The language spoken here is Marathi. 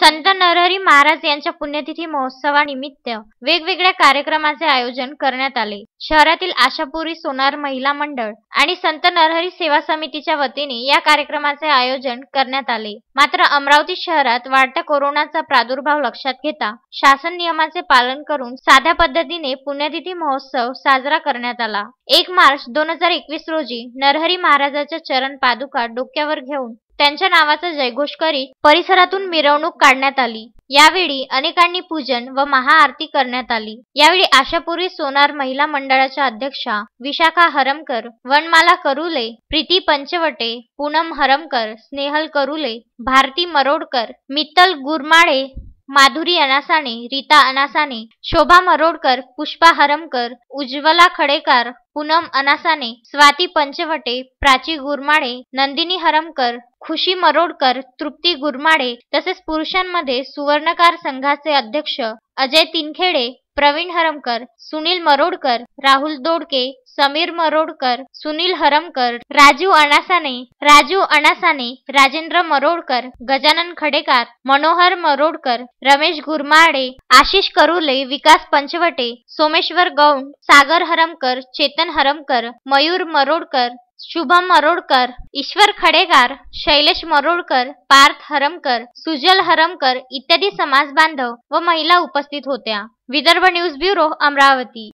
संत नरहरी महाराज यांच्या पुण्यतिथी महोत्सवानिमित्त वेगवेगळ्या कार्यक्रमाचे आयोजन करण्यात आले. शहरातील आशापुरी सोनार महिला मंडळ आणि संत नरहरी सेवा समितीच्या वतीने या कार्यक्रमाचे आयोजन करण्यात आले. मात्र अमरावती शहरात वाढत्या कोरोनाचा प्रादुर्भाव लक्षात घेता शासन नियमाचे पालन करून साध्या पद्धतीने पुण्यतिथी महोत्सव साजरा करण्यात आला. 1 मार्च 2021 रोजी नरहरी महाराजाच्या चरण पादुका डोक्यावर घेऊन त्यांच्या नावाचा जयघोष करीत परिसरातून मिरवणूक काढण्यात आली. यावेळी अनेकांनी पूजन व महाआरती करण्यात आली. यावेळी आशापुरी सोनार महिला मंडळाच्या अध्यक्षा विशाखा हरमकर, वनमाला करुले, प्रीती पंचवटे, पूनम हरमकर, स्नेहल करुले, भारती मरोडकर, मित्तल गुरमाळे, माधुरी अनासाने, रीता अनासाने, शोभा मरोडकर, पुष्पा हरमकर, उज्ज्वला खडेकर, पूनम अनासाने, स्वाती पंचवटे, प्राची गुरमाळे, नंदिनी हरमकर, खुशी मरोडकर, तृप्ती गुरमाळे तसेच पुरुषांमध्ये सुवर्णकार संघाचे अध्यक्ष अजय तिनखेडे, प्रवीण हरमकर, सुनील मरोडकर, राहुल दोडके, समीर मरोडकर, सुनील हरमकर, राजू अनासाने, राजेंद्र मरोडकर, गजानन खडेकर, मनोहर मरोडकर, रमेश गुरमाळे, आशिष करुले, विकास पंचवटे, सोमेश्वर गौंड, सागर हरमकर, चेतन हरमकर, मयूर मरोडकर, शुभम मरोडकर, ईश्वर खडेकर, शैलेश मरोडकर, पार्थ हरमकर, सुजल हरमकर इत्यादी समाज बांधव व महिला उपस्थित होत्या. Vidarbha news bureau, Amravati.